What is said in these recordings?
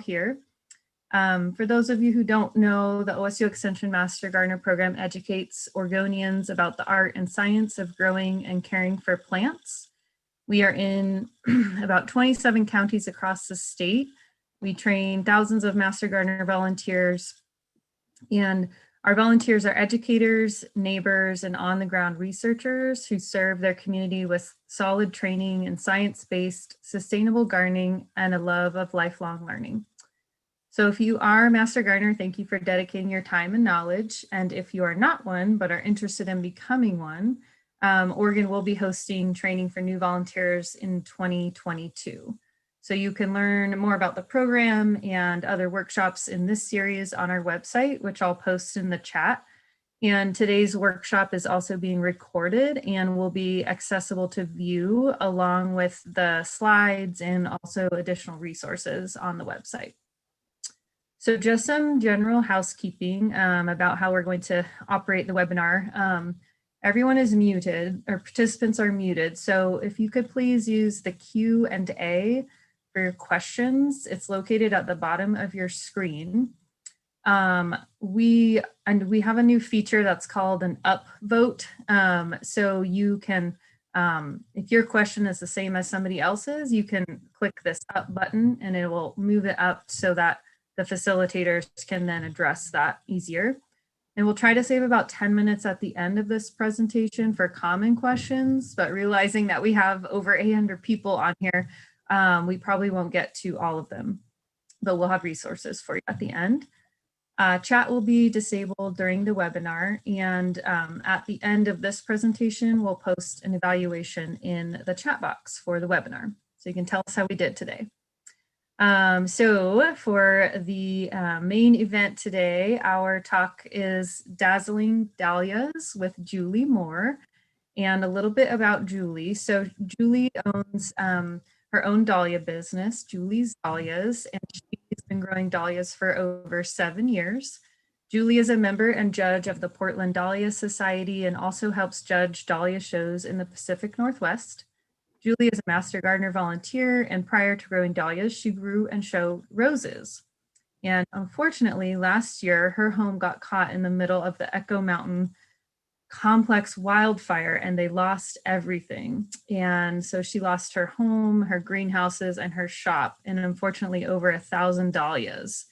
here. For those of you who don't know, the OSU Extension Master Gardener Program educates Oregonians about the art and science of growing and caring for plants. We are in about 27 counties across the state. We train thousands of Master Gardener volunteers, and our volunteers are educators, neighbors, and on-the-ground researchers who serve their community with solid training in science-based, sustainable gardening and a love of lifelong learning. So if you are a Master Gardener, thank you for dedicating your time and knowledge. And if you are not one, but are interested in becoming one, Oregon will be hosting training for new volunteers in 2022. So you can learn more about the program and other workshops in this series on our website, which I'll post in the chat. And today's workshop is also being recorded and will be accessible to view along with the slides and also additional resources on the website. So just some general housekeeping about how we're going to operate the webinar. Everyone is muted, or participants are muted. So if you could please use the Q&A for your questions. It's located at the bottom of your screen. We have a new feature that's called an upvote. So you can, if your question is the same as somebody else's, you can click this up button and it will move it up so that the facilitators can then address that easier. And we'll try to save about 10 minutes at the end of this presentation for common questions, but realizing that we have over 800 people on here, we probably won't get to all of them, but we'll have resources for you at the end. Chat will be disabled during the webinar, and at the end of this presentation, we'll post an evaluation in the chat box for the webinar. So you can tell us how we did today. So for the main event today, our talk is Dazzling Dahlias with Julie Moore, and a little bit about Julie. So Julie owns her own dahlia business, Julie's Dahlias, and she's been growing dahlias for over 7 years. Julie is a member and judge of the Portland Dahlia Society and also helps judge dahlia shows in the Pacific Northwest. Julie is a Master Gardener volunteer, and prior to growing dahlias, she grew and showed roses. And unfortunately, last year, her home got caught in the middle of the Echo Mountain complex wildfire, and they lost everything. And so she lost her home, her greenhouses, and her shop, and unfortunately over 1,000 dahlias.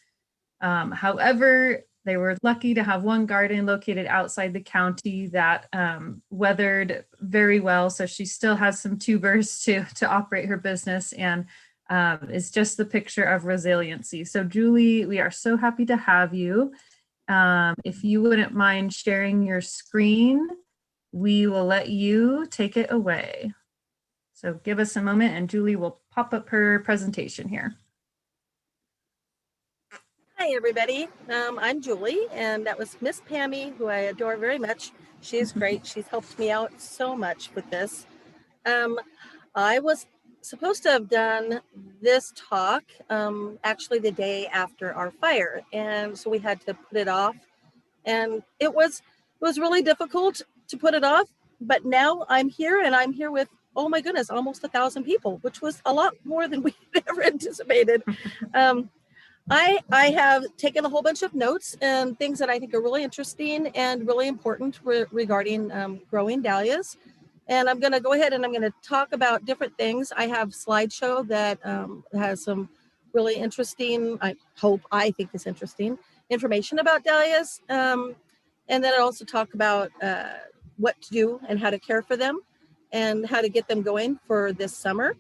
However, they were lucky to have one garden located outside the county that weathered very well. So she still has some tubers to operate her business, and is just the picture of resiliency. So Julie, we are so happy to have you. If you wouldn't mind sharing your screen, we will let you take it away. So give us a moment and Julie will pop up her presentation here. Hi, everybody. I'm Julie, and that was Miss Pammy, who I adore very much. She's great. She's helped me out so much with this. I was supposed to have done this talk actually the day after our fire, and so we had to put it off. And it was really difficult to put it off, but now I'm here, and I'm here with, oh my goodness, almost 1,000 people, which was a lot more than we ever anticipated. I have taken a whole bunch of notes and things that I think are really interesting and really important regarding growing dahlias. And I'm going to go ahead and I'm going to talk about different things. I have a slideshow that has some really interesting, I think is interesting, information about dahlias. And then I'll also talk about what to do and how to care for them and how to get them going for this summer.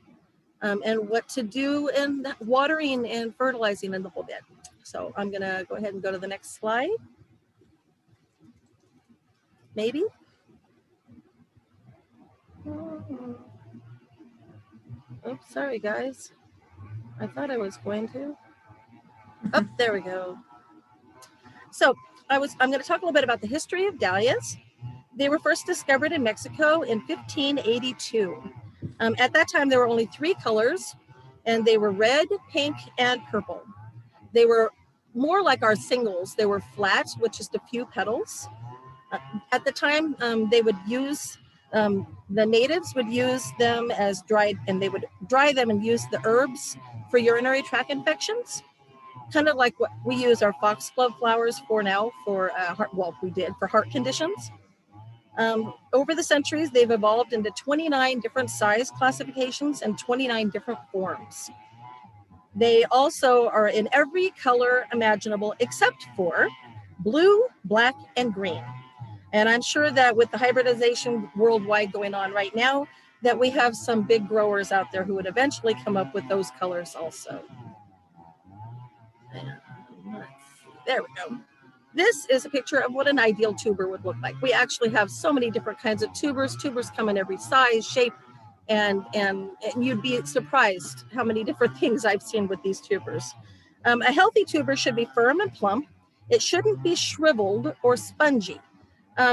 And what to do in watering and fertilizing and the whole bit. So I'm going to go ahead and go to the next slide. Maybe. Oops, sorry, guys. I thought I was going to. Oh, there we go. So I'm going to talk a little bit about the history of dahlias. They were first discovered in Mexico in 1582. At that time, there were only 3 colors, and they were red, pink, and purple. They were more like our singles. They were flat with just a few petals. At the time, they would use, the natives would use them as dried, and they would dry them and use the herbs for urinary tract infections. kind of like what we use our foxglove flowers for now for we did for heart conditions. Over the centuries, they've evolved into 29 different size classifications and 29 different forms. They also are in every color imaginable except for blue, black, and green. And I'm sure that with the hybridization worldwide going on right now, that we have some big growers out there who would eventually come up with those colors also. There we go. This is a picture of what an ideal tuber would look like. We actually have so many different kinds of tubers. Tubers come in every size, shape, and you'd be surprised how many different things I've seen with these tubers. A healthy tuber should be firm and plump. It shouldn't be shriveled or spongy.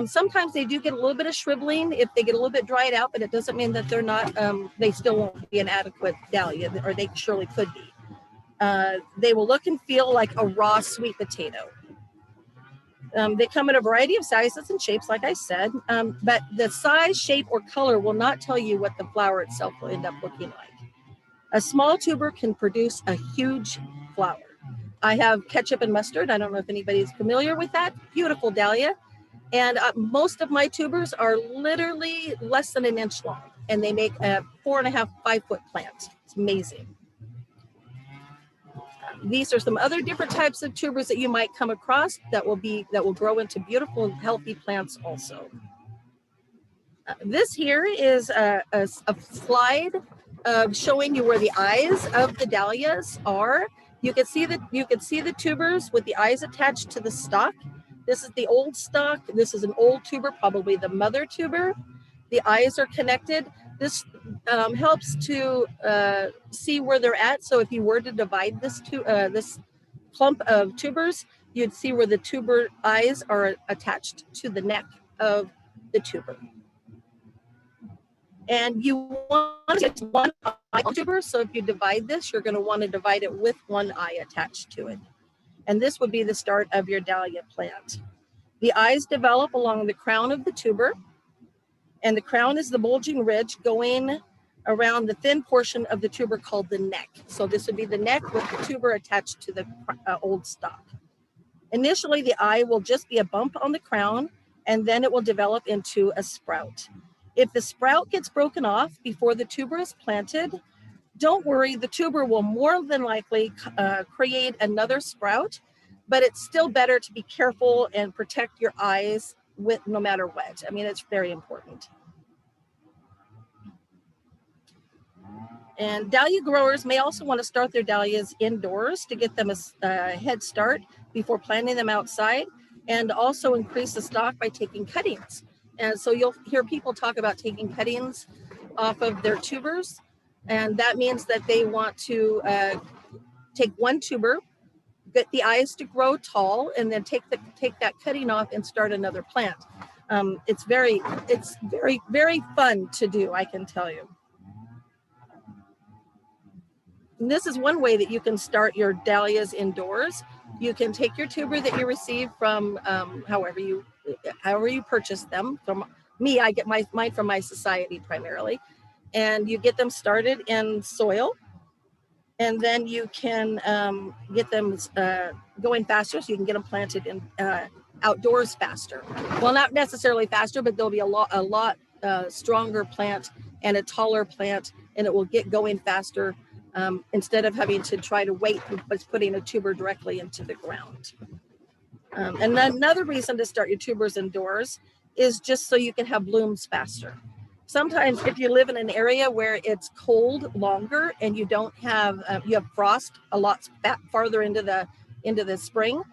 Sometimes they do get a little bit of shriveling if they get a little bit dried out, but it doesn't mean that they're not, they still won't be an adequate dahlia, or they surely could be. They will look and feel like a raw sweet potato. They come in a variety of sizes and shapes, like I said, but the size, shape, or color will not tell you what the flower itself will end up looking like. A small tuber can produce a huge flower. I have ketchup and mustard. I don't know if anybody's familiar with that. Beautiful dahlia. And most of my tubers are literally less than an inch long, and they make a 4.5, 5 foot plant. It's amazing. These are some other different types of tubers that you might come across that will grow into beautiful and healthy plants also. This here is a slide showing you where the eyes of the dahlias are. You can see the tubers with the eyes attached to the stalk. This is the old stalk. This is an old tuber, probably the mother tuber. The eyes are connected. This helps to see where they're at. So if you were to divide this clump of tubers, you'd see where the tuber eyes are attached to the neck of the tuber. And you want to get one eye tuber. So if you divide this, you're going to want to divide it with one eye attached to it. And this would be the start of your dahlia plant. The eyes develop along the crown of the tuber, and the crown is the bulging ridge going around the thin portion of the tuber called the neck. So this would be the neck with the tuber attached to the old stalk. Initially, the eye will just be a bump on the crown, and then it will develop into a sprout. If the sprout gets broken off before the tuber is planted, don't worry, the tuber will more than likely create another sprout, but it's still better to be careful and protect your eyes with no matter what. I mean, it's very important. And dahlia growers may also want to start their dahlias indoors to get them a head start before planting them outside, and also increase the stock by taking cuttings. And so you'll hear people talk about taking cuttings off of their tubers. And that means that they want to take one tuber, get the eyes to grow tall, and then take that cutting off and start another plant. It's very, very fun to do, I can tell you. And this is one way that you can start your dahlias indoors. You can take your tuber that you receive from however you purchase them. From me, I get mine from my society primarily. And you get them started in soil, and then you can get them going faster, so you can get them planted in outdoors faster. Well, not necessarily faster, but there'll be a lot stronger plant and a taller plant, and it will get going faster instead of having to try to wait with putting a tuber directly into the ground. And another reason to start your tubers indoors is just so you can have blooms faster. Sometimes if you live in an area where it's cold longer and you don't have, you have frost a lot farther into the spring,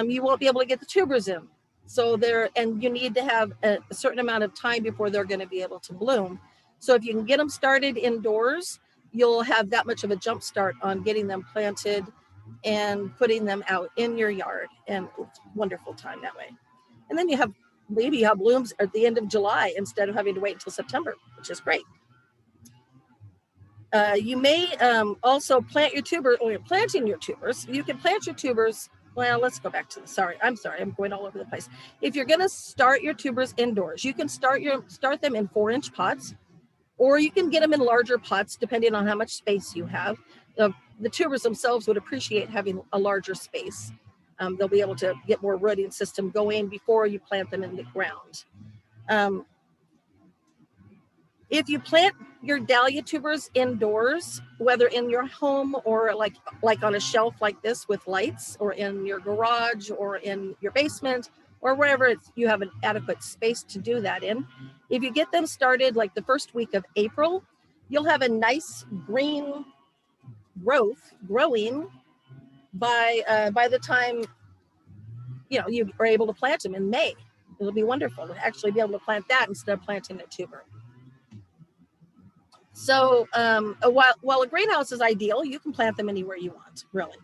you won't be able to get the tubers in. So and you need to have a certain amount of time before they're going to be able to bloom. So if you can get them started indoors, you'll have that much of a jump start on getting them planted and putting them out in your yard. And it's a wonderful time that way. And then maybe you have blooms at the end of July instead of having to wait until September, which is great. You may also plant your tubers, or you're planting your tubers. You can plant your tubers. Well, let's go back to I'm sorry, I'm going all over the place. If you're going to start your tubers indoors, you can start them in 4-inch pots, or you can get them in larger pots depending on how much space you have. the tubers themselves would appreciate having a larger space. They'll be able to get more rooting system going before you plant them in the ground. If you plant your dahlia tubers indoors, whether in your home or like on a shelf like this with lights, or in your garage or in your basement, or wherever you have an adequate space to do that in, if you get them started like the first week of April, you'll have a nice green growth growing by the time you are able to plant them in May. It'll be wonderful to actually be able to plant that instead of planting a tuber. So while a greenhouse is ideal, you can plant them anywhere you want, really.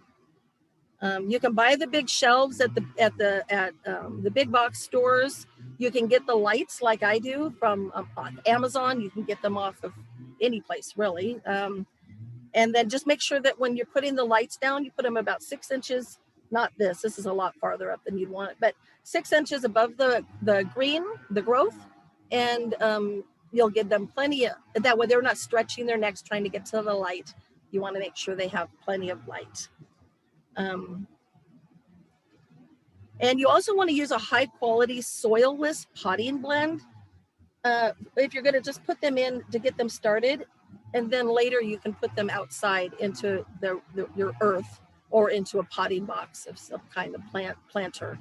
You can buy the big shelves at the big box stores. You can get the lights like I do from Amazon. You can get them off of any place, really. And then just make sure that when you're putting the lights down, you put them about 6 inches, not this. This is a lot farther up than you'd want it, but 6 inches above the growth, and you'll give them plenty of, that way they're not stretching their necks trying to get to the light. You want to make sure they have plenty of light. And you also want to use a high quality soilless potting blend if you're going to just put them in to get them started, and then later you can put them outside into your earth or into a potting box of some kind of planter.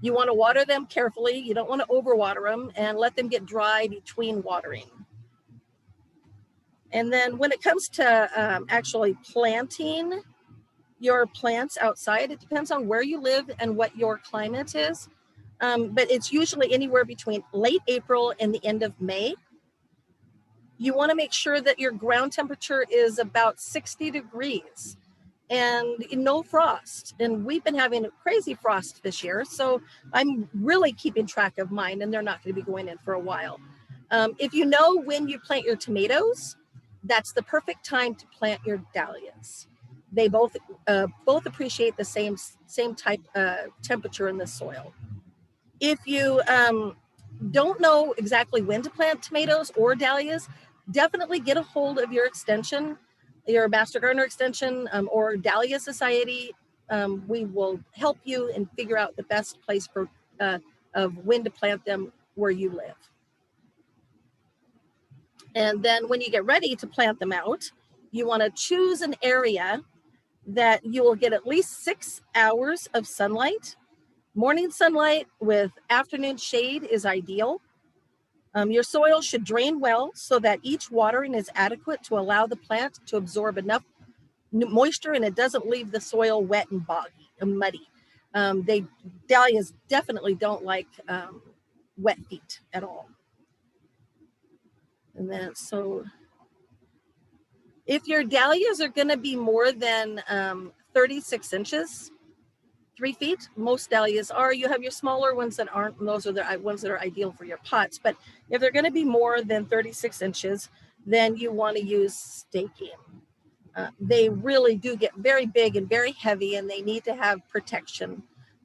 You want to water them carefully. You don't want to overwater them, and let them get dry between watering. And then when it comes to actually planting your plants outside, it depends on where you live and what your climate is. But it's usually anywhere between late April and the end of May. You want to make sure that your ground temperature is about 60 degrees and no frost. And we've been having a crazy frost this year, so I'm really keeping track of mine, and they're not going to be going in for a while. If you know when you plant your tomatoes, that's the perfect time to plant your dahlias. They both appreciate the same type temperature in the soil. If you don't know exactly when to plant tomatoes or dahlias, definitely get a hold of your extension, your Master Gardener extension, or Dahlia Society. We will help you and figure out the best place for of when to plant them where you live. And then when you get ready to plant them out, you want to choose an area that you will get at least 6 hours of sunlight. Morning sunlight with afternoon shade is ideal. Your soil should drain well so that each watering is adequate to allow the plant to absorb enough moisture and it doesn't leave the soil wet and boggy and muddy. Dahlias definitely don't like wet feet at all. And then, so if your dahlias are going to be more than 36 inches, 3 feet, most dahlias are. You have your smaller ones that aren't, and those are the ones that are ideal for your pots. But if they're going to be more than 36 inches, then you want to use staking. They really do get very big and very heavy, and they need to have protection,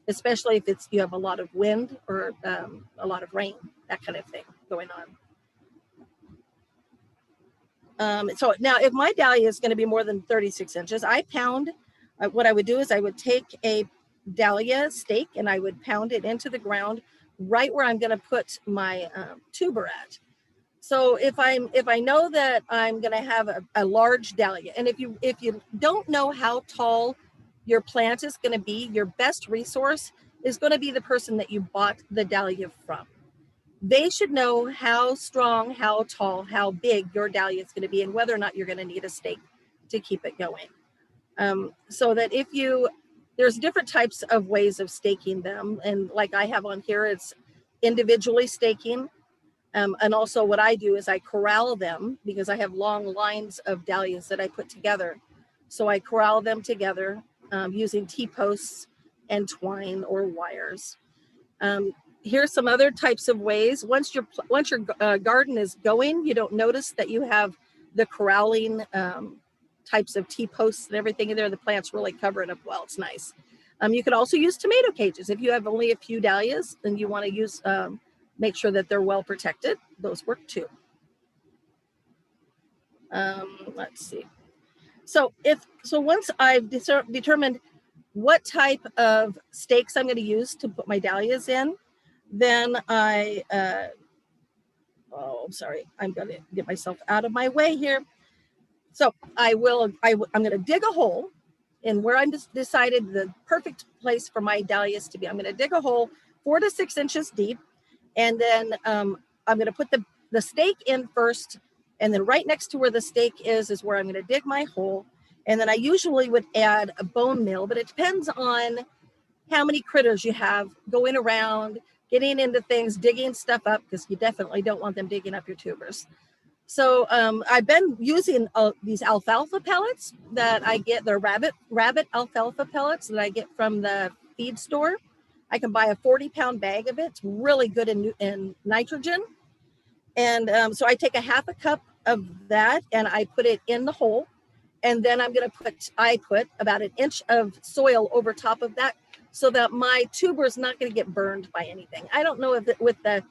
especially if you have a lot of wind or a lot of rain, that kind of thing going on. So now if my dahlia is going to be more than 36 inches, I pound, what I would do is I would take a dahlia stake and I would pound it into the ground right where I'm going to put my tuber at. So if I know that I'm going to have a large dahlia, and if you don't know how tall your plant is going to be, your best resource is going to be the person that you bought the dahlia from. They should know how strong, how tall, how big your dahlia is going to be, and whether or not you're going to need a stake to keep it going. So that there's different types of ways of staking them. And like I have on here, it's individually staking. And also what I do is I corral them because I have long lines of dahlias that I put together. So I corral them together using T-posts and twine or wires. Here's some other types of ways. Once your garden is going, you don't notice that you have the corralling types of T-posts and everything in there. The plants really cover it up well. It's nice. You could also use tomato cages. If you have only a few dahlias, then you want to use, make sure that they're well protected. Those work too. Let's see. So once I've determined what type of stakes I'm going to use to put my dahlias in, then I'm sorry, I'm going to get myself out of my way here. So I'm going to dig a hole in where I'm just decided the perfect place for my dahlias to be. I'm going to dig a hole 4 to 6 inches deep, and then I'm going to put the stake in first, and then right next to where the stake is where I'm going to dig my hole. And then I usually would add a bone meal, but it depends on how many critters you have going around, getting into things, digging stuff up, because you definitely don't want them digging up your tubers. So I've been using these alfalfa pellets that I get. They're rabbit alfalfa pellets that I get from the feed store. I can buy a 40-pound bag of it. It's really good in nitrogen. And so I take a half a cup of that and I put it in the hole. And then I put about an inch of soil over top of that so that my tuber is not going to get burned by anything. I don't know if with the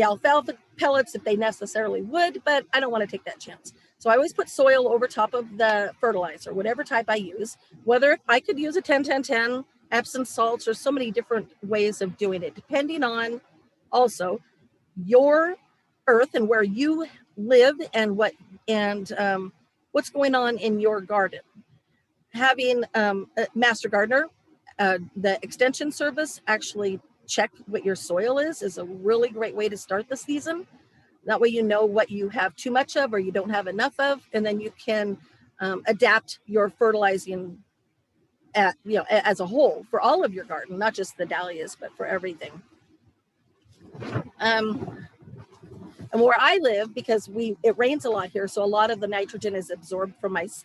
alfalfa pellets, if they necessarily would, but I don't want to take that chance. So I always put soil over top of the fertilizer, whatever type I use, whether I could use a 10-10-10, Epsom salts, or so many different ways of doing it, depending on also your earth and where you live and what's going on in your garden. Having a master gardener, the extension service actually check what your soil is a really great way to start the season. That way you know what you have too much of or you don't have enough of, and then you can adapt your fertilizing as a whole for all of your garden, not just the dahlias, but for everything. And where I live, because it rains a lot here, so a lot of the nitrogen is absorbed from it's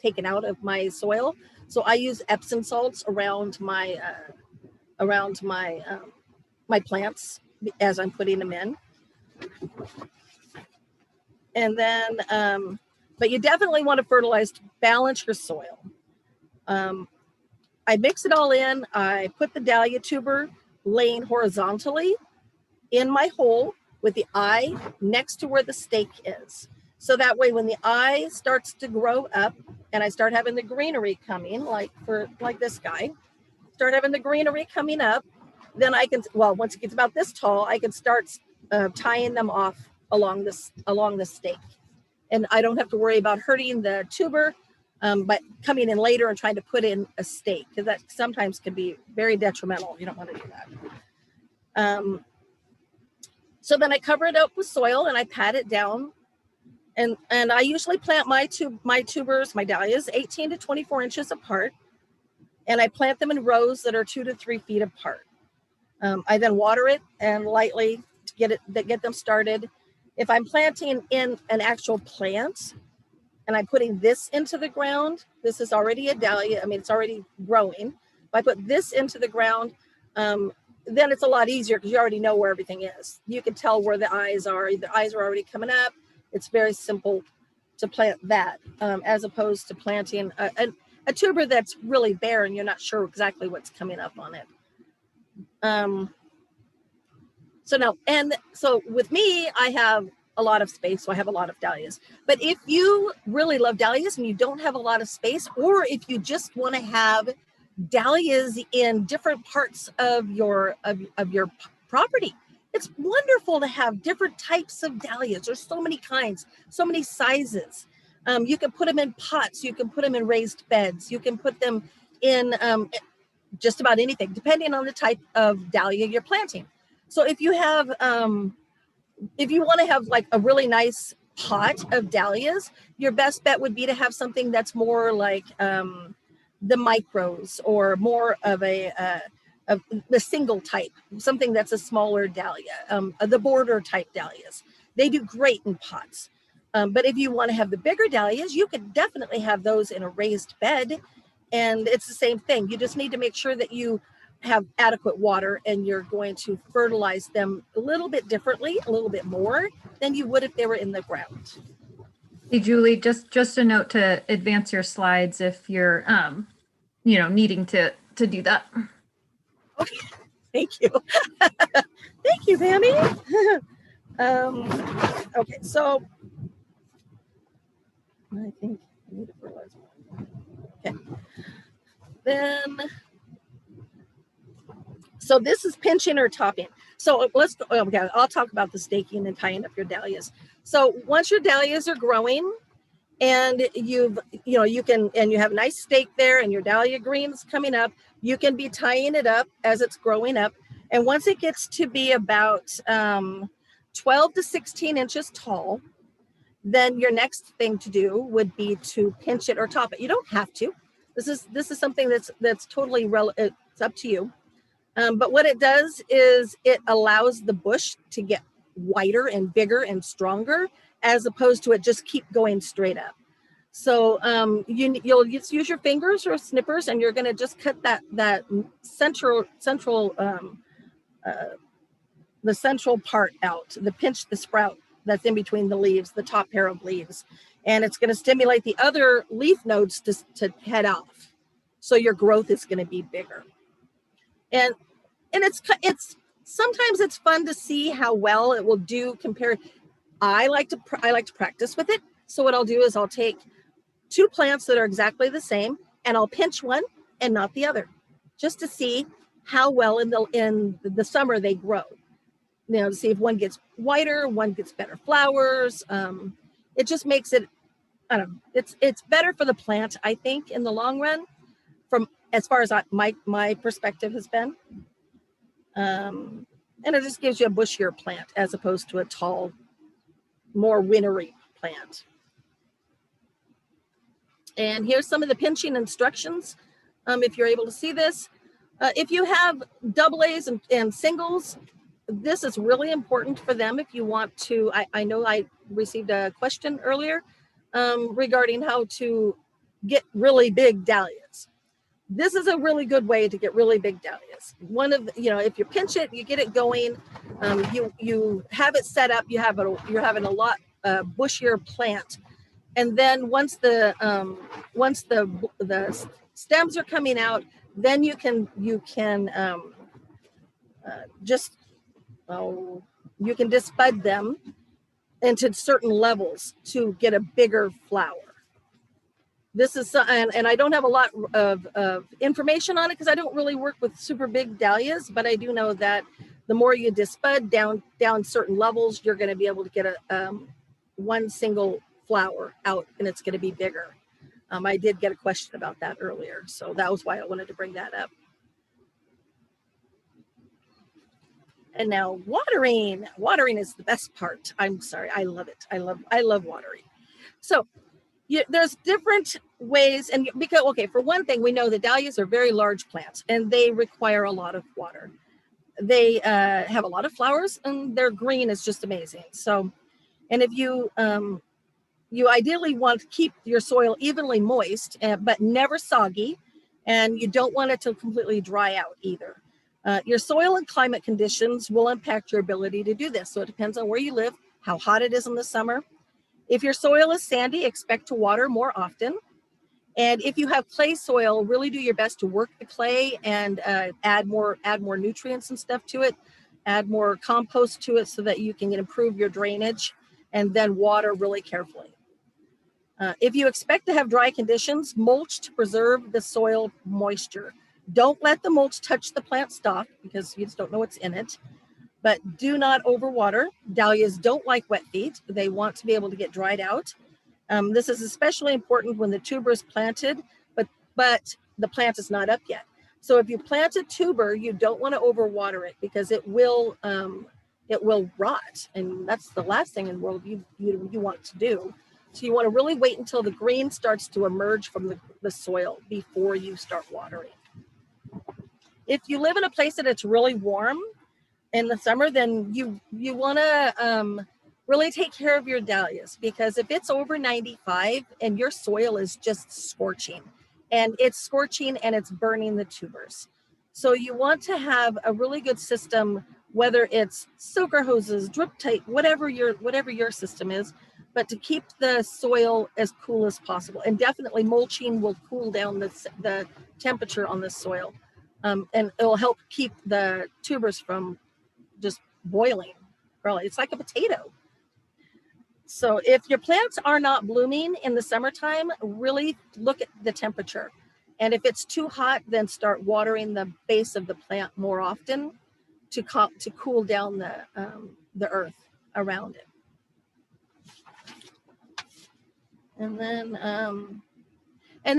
taken out of my soil. So I use Epsom salts around my my plants as I'm putting them in. And then, but you definitely want to fertilize to balance your soil. I mix it all in. I put the Dahlia tuber laying horizontally in my hole with the eye next to where the stake is. So that way when the eye starts to grow up and I start having the greenery coming, like this guy, start having the greenery coming up, then I can, once it gets about this tall, I can start tying them off along the stake. And I don't have to worry about hurting the tuber, but coming in later and trying to put in a stake, because that sometimes can be very detrimental. You don't want to do that. So then I cover it up with soil and I pat it down. And I usually plant my tubers, my dahlias, 18 to 24 inches apart. And I plant them in rows that are 2 to 3 feet apart. I then water it and lightly to get them started. If I'm planting in an actual plant and I'm putting this into the ground, this is already a dahlia. I mean, it's already growing. If I put this into the ground, then it's a lot easier because you already know where everything is. You can tell where the eyes are. The eyes are already coming up. It's very simple to plant that as opposed to planting a tuber that's really bare and you're not sure exactly what's coming up on it. So with me, I have a lot of space, so I have a lot of dahlias. But if you really love dahlias and you don't have a lot of space, or if you just want to have dahlias in different parts of your property, it's wonderful to have different types of dahlias. There's so many kinds, so many sizes. You can put them in pots, you can put them in raised beds, you can put them in just about anything, depending on the type of dahlia you're planting. So if you have, if you want to have like a really nice pot of dahlias, your best bet would be to have something that's more like the micros, or more of the single type, something that's a smaller dahlia, the border type dahlias. They do great in pots. But if you want to have the bigger dahlias, you could definitely have those in a raised bed. And it's the same thing. You just need to make sure that you have adequate water and you're going to fertilize them a little bit differently, a little bit more than you would if they were in the ground. Hey, Julie, just a note to advance your slides if you're, needing to do that. Okay, thank you. Thank you, Pammy. Okay, so I think I need to fertilize more. Okay. Then, so this is pinching or topping. So let's go, okay, I'll talk about the staking and tying up your dahlias. So once your dahlias are growing and you have a nice stake there and your dahlia greens coming up, you can be tying it up as it's growing up. And once it gets to be about 12 to 16 inches tall, then your next thing to do would be to pinch it or top it. You don't have to. This is something that's totally it's up to you. But what it does is it allows the bush to get wider and bigger and stronger, as opposed to it just keep going straight up. So you'll just use your fingers or snippers, and you're going to just cut that central the central part out, pinch the sprout that's in between the leaves, the top pair of leaves, and it's going to stimulate the other leaf nodes to head off. So your growth is going to be bigger. And it's sometimes it's fun to see how well it will do compared. I like to practice with it. So what I'll do is I'll take two plants that are exactly the same, and I'll pinch one and not the other, just to see how well in the summer they grow. To see if one gets whiter, one gets better flowers. It just makes it, I don't know, it's better for the plant, I think, in the long run, from as far as my perspective has been. And it just gives you a bushier plant as opposed to a tall, more wintry plant. And here's some of the pinching instructions. If you're able to see this, if you have double A's and singles, this is really important for them. If you want to, I know I received a question earlier regarding how to get really big dahlias. This is a really good way to get really big dahlias. One of if you pinch it, you get it going, you have it set up, you're having a lot bushier plant, and then once the stems are coming out, then you can just bud them into certain levels to get a bigger flower. This is, and I don't have a lot of information on it because I don't really work with super big dahlias, but I do know that the more you disbud down certain levels, you're going to be able to get one single flower out, and it's going to be bigger. I did get a question about that earlier, so that was why I wanted to bring that up. And now watering. Watering is the best part. I'm sorry, I love it. I love watering. So there's different ways, and because for one thing, we know that dahlias are very large plants and they require a lot of water. They have a lot of flowers and their green is just amazing. So, and if you ideally want to keep your soil evenly moist, but never soggy, and you don't want it to completely dry out either. Your soil and climate conditions will impact your ability to do this. So it depends on where you live, how hot it is in the summer. If your soil is sandy, expect to water more often. And if you have clay soil, really do your best to work the clay and add more nutrients and stuff to it, add more compost to it so that you can improve your drainage, and then water really carefully. If you expect to have dry conditions, mulch to preserve the soil moisture. Don't let the mulch touch the plant stalk because you just don't know what's in it. But do not overwater. Dahlias don't like wet feet. They want to be able to get dried out. This is especially important when the tuber is planted, but the plant is not up yet. So if you plant a tuber, you don't want to overwater it because it will rot, and that's the last thing in the world you want to do. So you want to really wait until the green starts to emerge from the soil before you start watering. If you live in a place that it's really warm in the summer, then you want to really take care of your dahlias, because if it's over 95 and your soil is just scorching and it's burning the tubers. So you want to have a really good system, whether it's soaker hoses, drip tape, whatever your system is, but to keep the soil as cool as possible. And definitely mulching will cool down the temperature on the soil. And it'll help keep the tubers from just boiling. Really, it's like a potato. So if your plants are not blooming in the summertime, really look at the temperature. And if it's too hot, then start watering the base of the plant more often to cool down the earth around it. And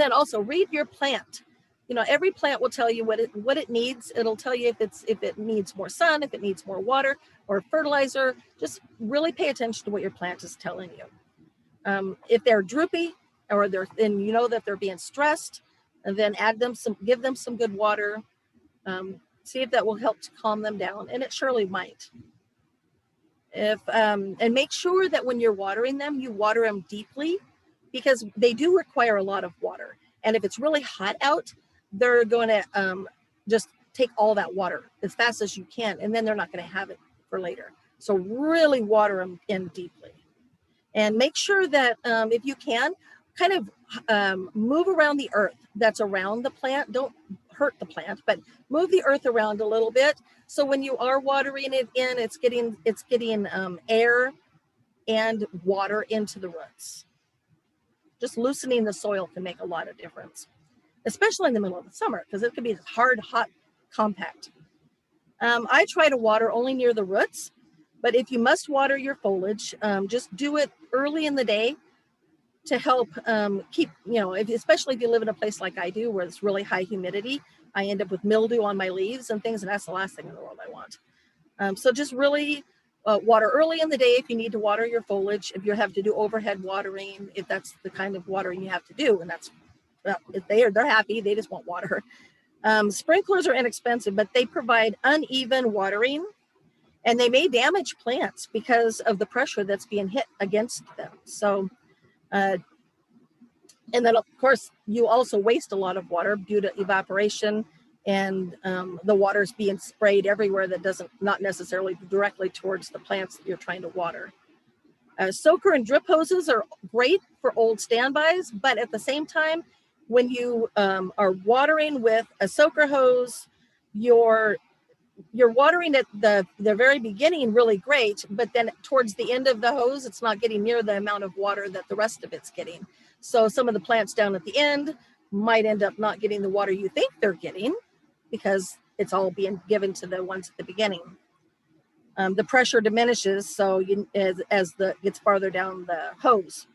then also read your plant. You know, every plant will tell you what it needs. It'll tell you if it needs more sun, if it needs more water or fertilizer. Just really pay attention to what your plant is telling you. If they're droopy or and you know that they're being stressed, and then give them some good water. See if that will help to calm them down, and it surely might. And make sure that when you're watering them, you water them deeply, because they do require a lot of water. And if it's really hot out, they're going to just take all that water as fast as you can, and then they're not going to have it for later. So really water them in deeply. And make sure that if you can, kind of move around the earth that's around the plant. Don't hurt the plant, but move the earth around a little bit. So when you are watering it in, it's getting air and water into the roots. Just loosening the soil can make a lot of difference, especially in the middle of the summer, because it can be hard, hot, compact. I try to water only near the roots, but if you must water your foliage, just do it early in the day to help keep, especially if you live in a place like I do, where it's really high humidity, I end up with mildew on my leaves and things, and that's the last thing in the world I want. So just really water early in the day if you need to water your foliage, if you have to do overhead watering, if that's the kind of watering you have to do, and that's, if they're happy, they just want water. Sprinklers are inexpensive, but they provide uneven watering, and they may damage plants because of the pressure that's being hit against them. So, and then of course you also waste a lot of water due to evaporation, and the water's being sprayed everywhere that not necessarily directly towards the plants that you're trying to water. Soaker and drip hoses are great for old standbys, but at the same time, when you are watering with a soaker hose, you're watering at the very beginning really great, but then towards the end of the hose, it's not getting near the amount of water that the rest of it's getting. So some of the plants down at the end might end up not getting the water you think they're getting, because it's all being given to the ones at the beginning. The pressure diminishes so as gets farther down the hose.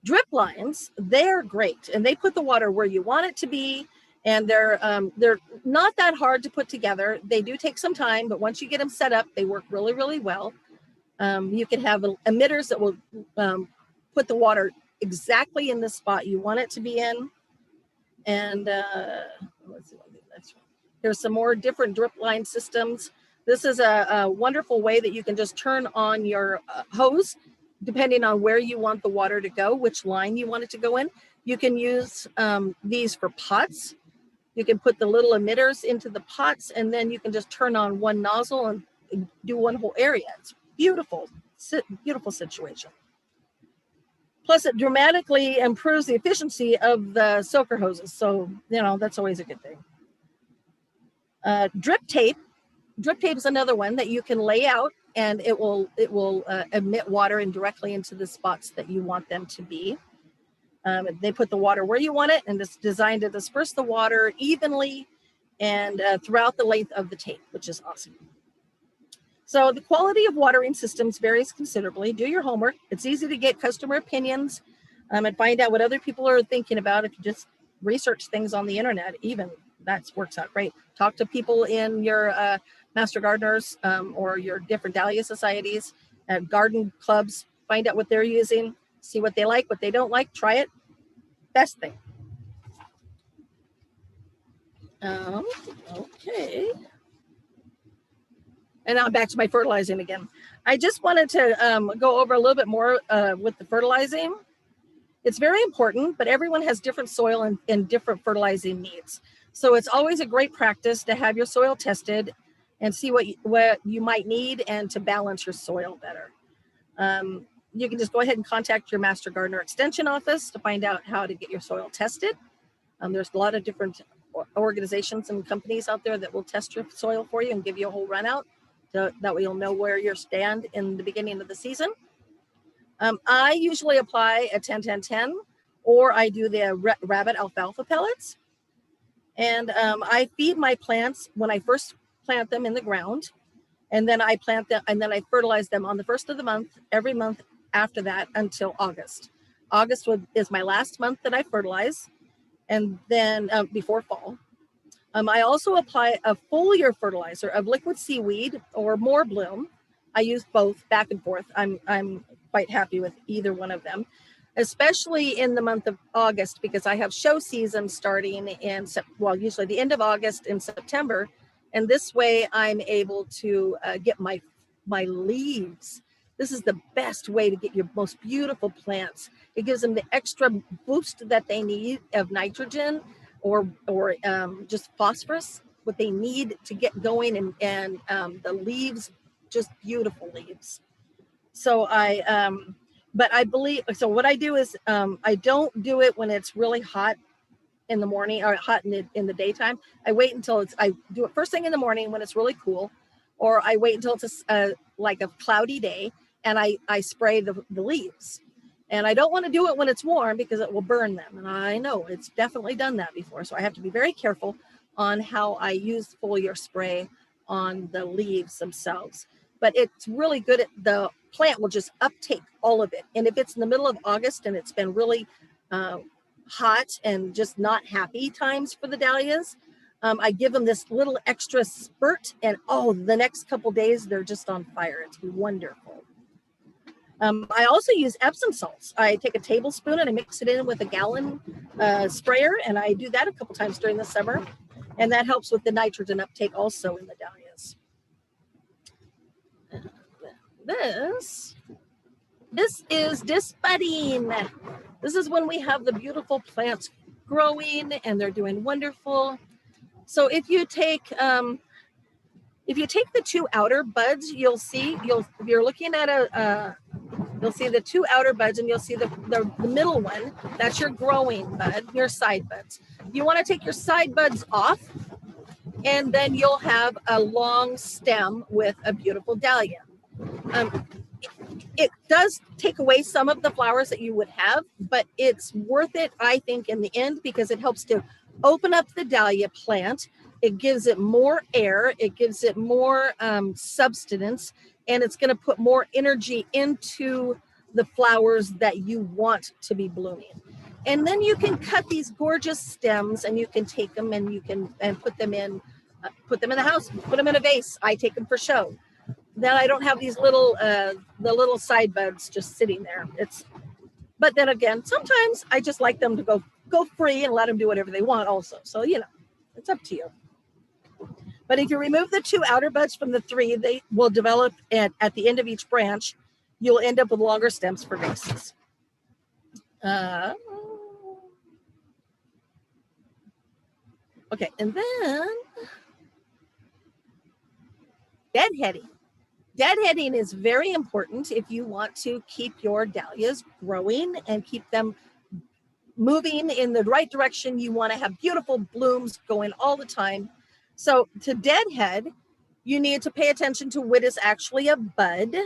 Drip lines, they're great, and they put the water where you want it to be, and they're not that hard to put together. They do take some time, but once you get them set up, they work really, really well. You can have emitters that will put the water exactly in the spot you want it to be in. And let's see, there's some more different drip line systems. This is a wonderful way that you can just turn on your hose, depending on where you want the water to go, which line you want it to go in. You can use these for pots. You can put the little emitters into the pots, and then you can just turn on one nozzle and do one whole area. It's beautiful, beautiful situation. Plus, it dramatically improves the efficiency of the soaker hoses. So, that's always a good thing. Drip tape is another one that you can lay out, and it will emit water directly into the spots that you want them to be. They put the water where you want it, and it's designed to disperse the water evenly and throughout the length of the tape, which is awesome. So the quality of watering systems varies considerably. Do your homework. It's easy to get customer opinions and find out what other people are thinking about. If you just research things on the internet, even that works out great. Talk to people in your master gardeners or your different Dahlia societies, garden clubs. Find out what they're using, see what they like, what they don't like, try it. Best thing. Okay. And now back to my fertilizing again. I just wanted to go over a little bit more with the fertilizing. It's very important, but everyone has different soil and different fertilizing needs. So it's always a great practice to have your soil tested and see what you might need, and to balance your soil better. You can just go ahead and contact your Master Gardener Extension office to find out how to get your soil tested. There's a lot of different organizations and companies out there that will test your soil for you and give you a whole run out. So that way you'll know where you stand in the beginning of the season. I usually apply a 10-10-10, or I do the rabbit alfalfa pellets. And I feed my plants when I first plant them in the ground, and then I plant them, and then I fertilize them on the first of the month, every month after that until August. August is my last month that I fertilize, and then before fall. I also apply a foliar fertilizer of liquid seaweed or more bloom. I use both back and forth. I'm quite happy with either one of them, especially in the month of August, because I have show season starting in, well, usually the end of August in September. And this way I'm able to get my leaves. This is the best way to get your most beautiful plants. It gives them the extra boost that they need of nitrogen or just phosphorus, what they need to get going, and the leaves, just beautiful leaves. So but I believe, so what I do is I don't do it when it's really hot in the morning or hot in the daytime. I wait until I do it first thing in the morning when it's really cool, or I wait until it's like a cloudy day, and I spray the leaves. And I don't want to do it when it's warm because it will burn them. And I know it's definitely done that before. So I have to be very careful on how I use foliar spray on the leaves themselves. But it's really good at the plant will just uptake all of it. And if it's in the middle of August and it's been really hot and just not happy times for the dahlias, I give them this little extra spurt, and the next couple days they're just on fire. It's wonderful. I also use Epsom salts. I take a tablespoon and I mix it in with a gallon sprayer, and I do that a couple times during the summer, and that helps with the nitrogen uptake also in the dahlias. This is disbudding. This is when we have the beautiful plants growing and they're doing wonderful. So if you take the two outer buds, you'll see, if you're looking at you'll see the two outer buds, and you'll see the middle one. That's your growing bud, your side buds. You want to take your side buds off, and then you'll have a long stem with a beautiful dahlia. It does take away some of the flowers that you would have, but it's worth it, I think, in the end, because it helps to open up the dahlia plant. It gives it more air, it gives it more substance, and it's going to put more energy into the flowers that you want to be blooming. And then you can cut these gorgeous stems, and you can take them and you can put them in the house, put them in a vase. I take them for show. Then I don't have these little the little side buds just sitting there. But then again, sometimes I just like them to go free and let them do whatever they want also. So, it's up to you. But if you remove the two outer buds from the three, they will develop at the end of each branch. You'll end up with longer stems for vases. Okay, and then deadheading. Deadheading is very important if you want to keep your dahlias growing and keep them moving in the right direction. You want to have beautiful blooms going all the time. So to deadhead, you need to pay attention to what is actually a bud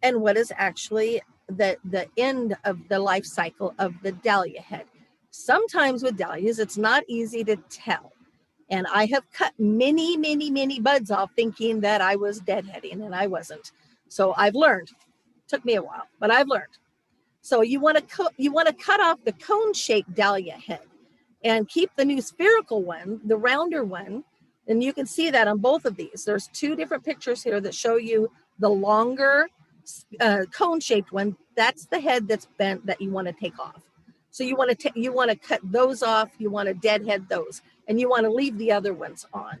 and what is actually the end of the life cycle of the dahlia head. Sometimes with dahlias, it's not easy to tell. And I have cut many, many, many buds off thinking that I was deadheading, and I wasn't. So I've learned. It took me a while, but I've learned. So you want to cut off the cone-shaped dahlia head and keep the new spherical one, the rounder one. And you can see that on both of these. There's two different pictures here that show you the longer cone-shaped one. That's the head that's bent that you want to take off. So you want to cut those off. You want to deadhead those, and you want to leave the other ones on.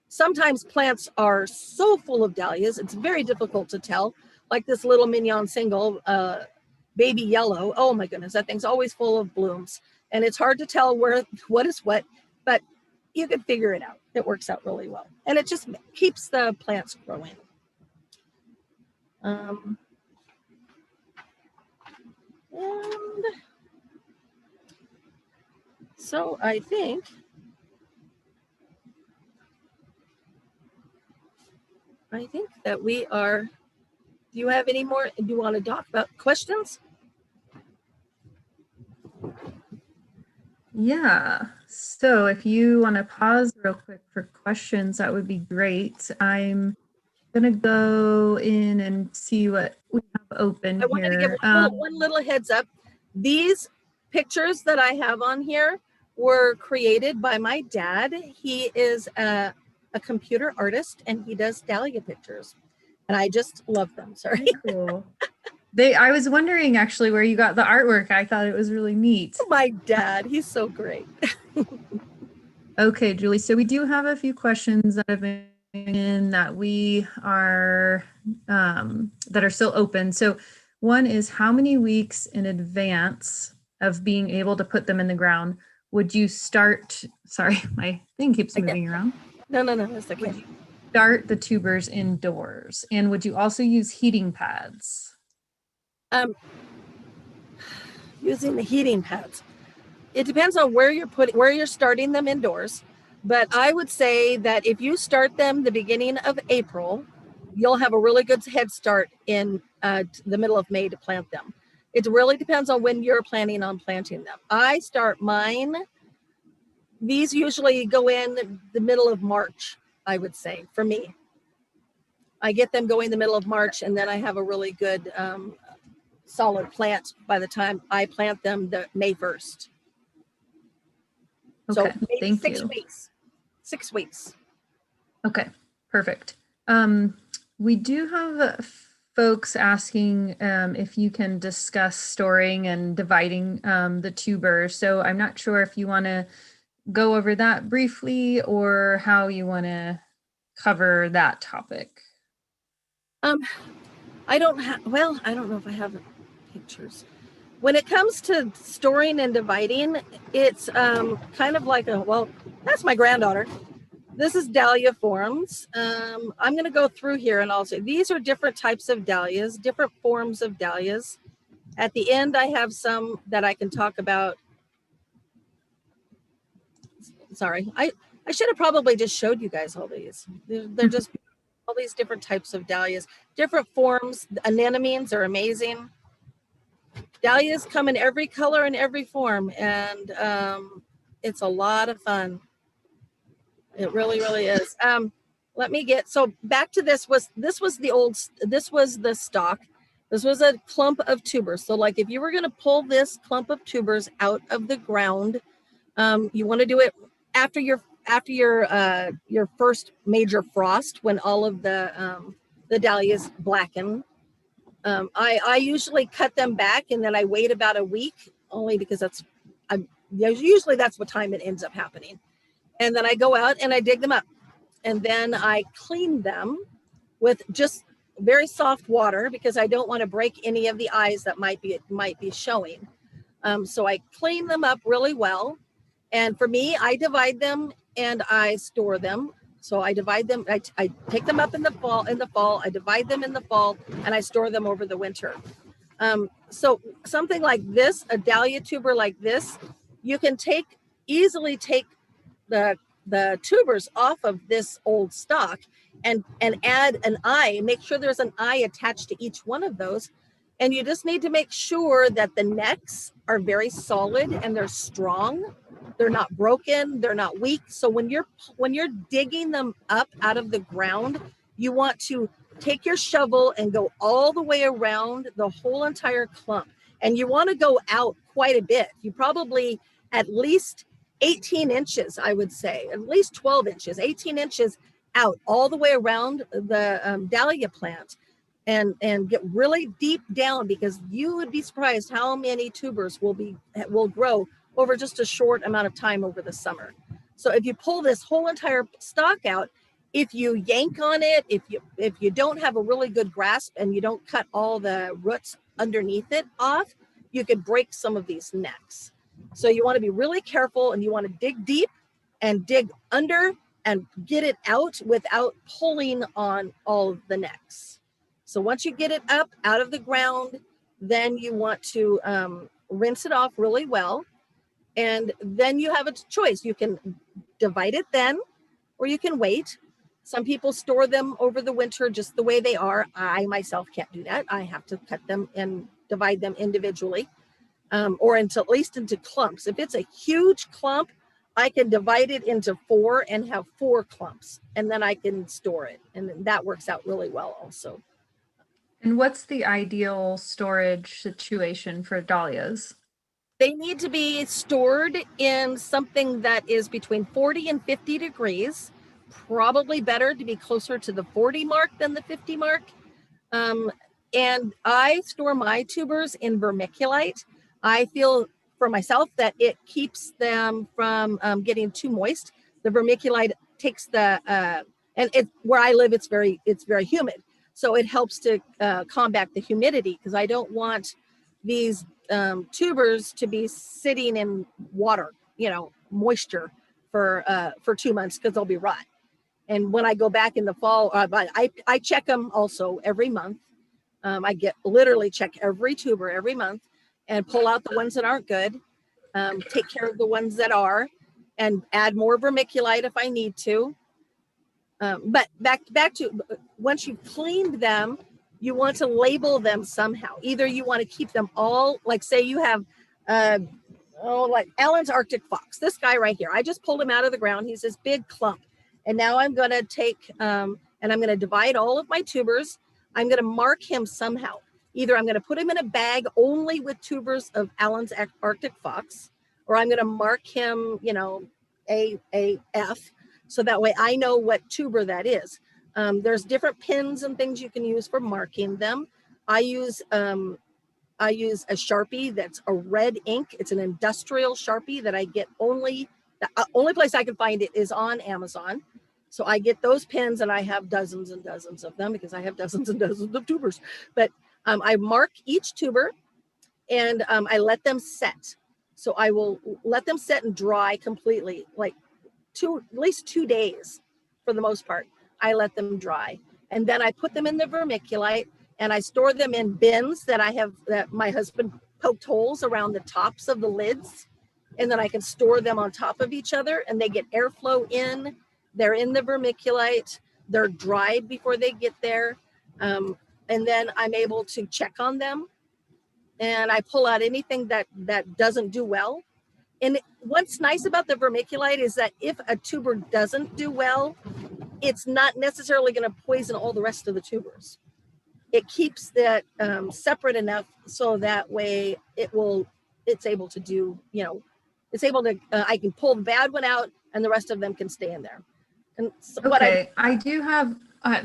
Sometimes plants are so full of dahlias, it's very difficult to tell. Like this little mignon single, baby yellow. Oh my goodness, that thing's always full of blooms, and it's hard to tell what is what, but you can figure it out. It works out really well, and it just keeps the plants growing. And so I think that we are Do you have any more? Do you want to talk about questions? Yeah. So if you want to pause real quick for questions, that would be great. I'm gonna go in and see what we have open I wanted to give here. one little heads up. These pictures that I have on here were created by my dad. He is a computer artist and he does dahlia pictures. And I just love them. Sorry. Very cool. I was wondering actually where you got the artwork. I thought it was really neat. My dad, he's so great. Okay, Julie. So we do have a few questions that have been in that we are that are still open. So one is, how many weeks in advance of being able to put them in the ground would you start? Sorry, my thing keeps moving around. No, that's okay. Would you start the tubers indoors, and would you also use heating pads? Using the heating pads. It depends on where you're starting them indoors. But I would say that if you start them the beginning of April, you'll have a really good head start in the middle of May to plant them. It really depends on when you're planning on planting them. I start mine. These usually go in the middle of March, I would say, for me. I get them going the middle of March, and then I have a really good solid plant by the time I plant them the May 1st. Okay, so maybe thank 6 you. weeks. 6 weeks. Okay, perfect. We do have folks asking if you can discuss storing and dividing the tubers. So I'm not sure if you want to go over that briefly or how you want to cover that topic. I don't know if I have pictures. When it comes to storing and dividing, it's kind of like that's my granddaughter. This is Dahlia Forms. I'm going to go through here and I'll say these are different types of dahlias, different forms of dahlias. At the end, I have some that I can talk about. Sorry, I should have probably just showed you guys all these. They're just all these different types of dahlias, different forms. Anemones are amazing. Dahlias come in every color and every form, and it's a lot of fun. It really, really is. Let me get back to this was the stock. This was a clump of tubers. So like if you were going to pull this clump of tubers out of the ground, you want to do it after your first major frost, when all of the dahlias blacken. I usually cut them back and then I wait about a week, only because usually that's what time it ends up happening. And then I go out and I dig them up, and then I clean them with just very soft water, because I don't want to break any of the eyes that might be showing. So I clean them up really well. And for me, I divide them and I store them. So I divide them. I take them up in the fall. I divide them in the fall, and I store them over the winter. So something like this, a dahlia tuber like this, you can easily take the tubers off of this old stock and add an eye. Make sure there's an eye attached to each one of those. And you just need to make sure that the necks are very solid and they're strong. They're not broken, they're not weak. So when you're digging them up out of the ground, you want to take your shovel and go all the way around the whole entire clump. And you want to go out quite a bit. You probably at least 18 inches, I would say, at least 12 inches, 18 inches out all the way around the dahlia plant, and get really deep down, because you would be surprised how many tubers will grow over just a short amount of time over the summer. So if you pull this whole entire stalk out, if you yank on it, if you don't have a really good grasp and you don't cut all the roots underneath it off, you could break some of these necks. So you want to be really careful, and you want to dig deep and dig under and get it out without pulling on all of the necks. So once you get it up out of the ground, then you want to rinse it off really well. And then you have a choice. You can divide it then, or you can wait. Some people store them over the winter just the way they are. I myself can't do that. I have to cut them and divide them individually, or into at least into clumps. If it's a huge clump, I can divide it into 4 and have 4 clumps, and then I can store it. And that works out really well also. And what's the ideal storage situation for dahlias? They need to be stored in something that is between 40 and 50 degrees. Probably better to be closer to the 40 mark than the 50 mark. And I store my tubers in vermiculite. I feel for myself that it keeps them from getting too moist. The vermiculite takes the and where I live, it's very humid, so it helps to combat the humidity, because I don't want these tubers to be sitting in water, moisture for 2 months, because they'll be rot. And when I go back in the fall, I check them also every month. I literally check every tuber every month and pull out the ones that aren't good, take care of the ones that are, and add more vermiculite if I need to. But back to, once you've cleaned them, you want to label them somehow. Either you want to keep them all, like say you have, like Alan's Arctic fox, this guy right here. I just pulled him out of the ground. He's this big clump. And now I'm going to take, and I'm going to divide all of my tubers. I'm going to mark him somehow. Either I'm going to put him in a bag only with tubers of Alan's Arctic fox, or I'm going to mark him, AF, so that way I know what tuber that is. There's different pins and things you can use for marking them. I use a Sharpie that's a red ink. It's an industrial Sharpie that I get the only place I can find it is on Amazon. So I get those pins, and I have dozens and dozens of them because I have dozens and dozens of tubers. But I mark each tuber, and I let them set. So I will let them set and dry completely, like at least 2 days for the most part. I let them dry, and then I put them in the vermiculite, and I store them in bins that my husband poked holes around the tops of the lids, and then I can store them on top of each other, and they get airflow in. They're in the vermiculite. They're dried before they get there. And then I'm able to check on them, and I pull out anything that doesn't do well. And what's nice about the vermiculite is that if a tuber doesn't do well, it's not necessarily going to poison all the rest of the tubers. It keeps that separate enough so that way it's able to do, I can pull the bad one out and the rest of them can stay in there. And so okay, I do have,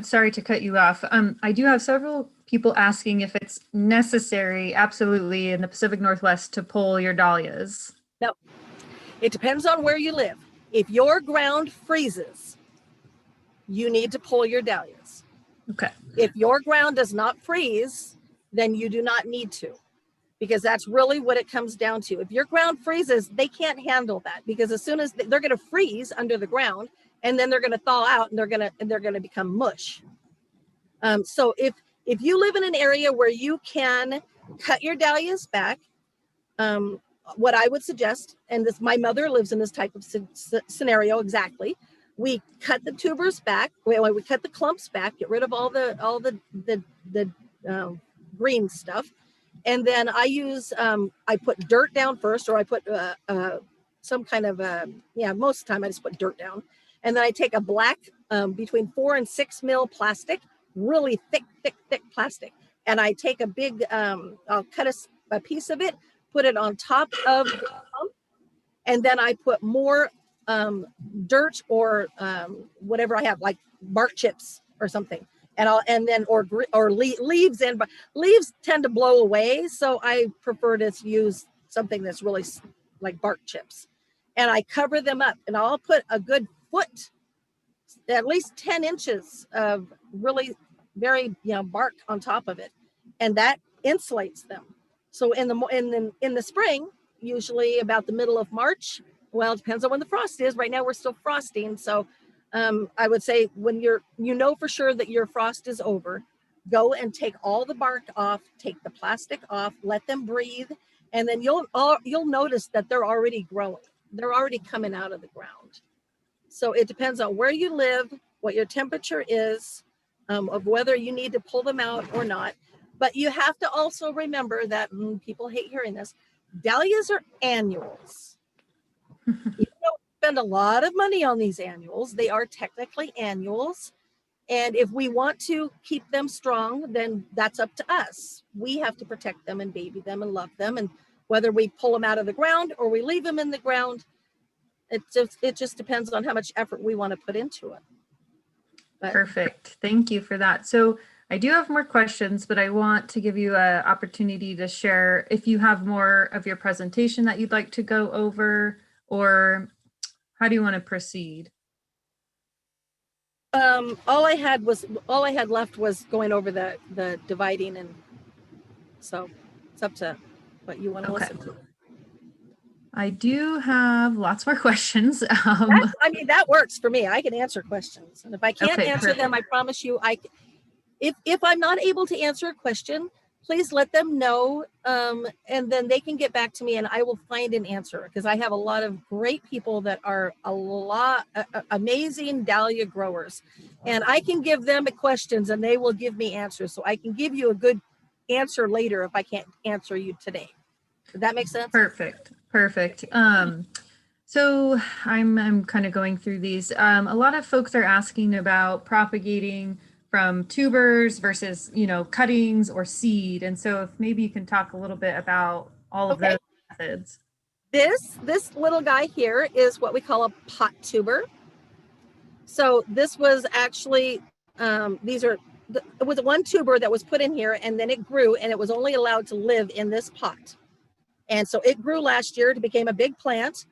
sorry to cut you off. I do have several people asking if it's necessary, absolutely, in the Pacific Northwest to pull your dahlias. No, it depends on where you live. If your ground freezes, you need to pull your dahlias. Okay. If your ground does not freeze, then you do not need to, because that's really what it comes down to. If your ground freezes, they can't handle that, because as soon as they're going to freeze under the ground, and then they're going to thaw out, and they're going to become mush. So if you live in an area where you can cut your dahlias back, what I would suggest, and my mother lives in this type of scenario exactly. We cut the tubers back. We cut the clumps back. Get rid of all the green stuff, and then I use I put dirt down first, or I put some kind of most of the time I just put dirt down, and then I take a black between 4 and 6 mil plastic, really thick plastic, and I take a big I'll cut a piece of it, put it on top of the pump, and then I put more dirt or whatever I have, like bark chips or something, or leaves in, but leaves tend to blow away, so I prefer to use something that's really like bark chips, and I cover them up, and I'll put a good foot, at least 10 inches of really very bark on top of it, and that insulates them. So in the spring, usually about the middle of March, well, it depends on when the frost is. Right now we're still frosting, so I would say when for sure that your frost is over, go and take all the bark off, take the plastic off, let them breathe, and then you'll notice that they're already growing. They're already coming out of the ground. So it depends on where you live, what your temperature is, of whether you need to pull them out or not. But you have to also remember that, people hate hearing this, dahlias are annuals. You don't spend a lot of money on these annuals. They are technically annuals. And if we want to keep them strong, then that's up to us. We have to protect them and baby them and love them. And whether we pull them out of the ground or we leave them in the ground, it just depends on how much effort we want to put into it. But Perfect. Thank you for that. So I do have more questions, but I want to give you an opportunity to share if you have more of your presentation that you'd like to go over, or how do you want to proceed? all I had left was going over the dividing, and so it's up to what you want to listen to. I do have lots more questions. That works for me. I can answer questions, and if I can't answer perfect. them, I promise you, if I'm not able to answer a question, please let them know, and then they can get back to me, and I will find an answer, because I have a lot of great people that are amazing dahlia growers, and I can give them questions and they will give me answers. So I can give you a good answer later if I can't answer you today. Does that make sense? Perfect. So I'm kind of going through these. A lot of folks are asking about propagating from tubers versus, cuttings or seed. And so if maybe you can talk a little bit about all of those methods. This little guy here is what we call a pot tuber. So this was actually, it was one tuber that was put in here, and then it grew, and it was only allowed to live in this pot. And so it grew last year, it became a big plant.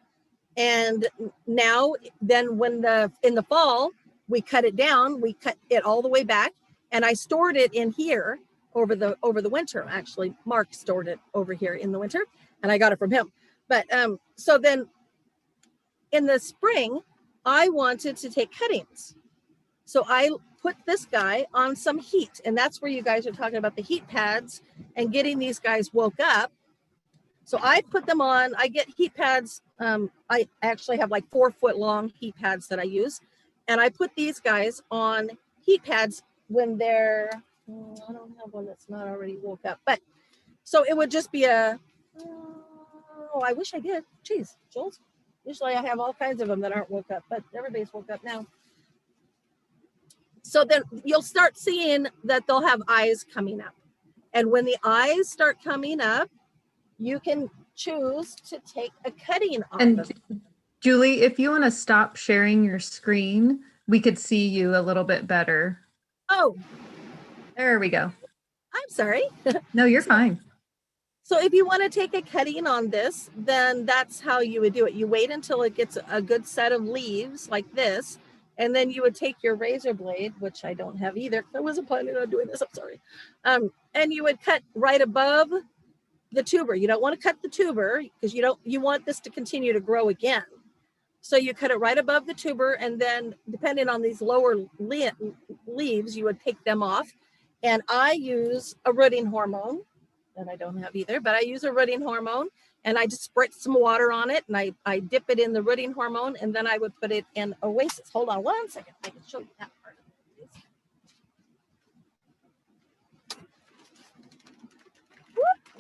And now then in the fall, we cut it down, we cut it all the way back, and I stored it in here over the winter. Actually, Mark stored it over here in the winter, and I got it from him. But so then in the spring, I wanted to take cuttings. So I put this guy on some heat, and that's where you guys are talking about the heat pads and getting these guys woke up. So I put them on, I get heat pads. I actually have like 4-foot long heat pads that I use. And I put these guys on heat pads when they're, I don't have one that's not already woke up. But so it would just be I wish I did. Geez, Jules. Usually I have all kinds of them that aren't woke up, but everybody's woke up now. So then you'll start seeing that they'll have eyes coming up. And when the eyes start coming up, you can choose to take a cutting off. And Julie, if you want to stop sharing your screen, we could see you a little bit better. Oh, there we go. I'm sorry. No, you're fine. So if you want to take a cutting on this, then that's how you would do it. You wait until it gets a good set of leaves like this, and then you would take your razor blade, which I don't have either, because I wasn't planning on doing this, I'm sorry. And you would cut right above the tuber. You don't want to cut the tuber because you want this to continue to grow again. So you cut it right above the tuber, and then depending on these lower leaves, you would take them off. And I use a rooting hormone that I don't have either, but I use a rooting hormone, and I just spritz some water on it, and I dip it in the rooting hormone, and then I would put it in Oasis. Hold on one second, I can show you that part.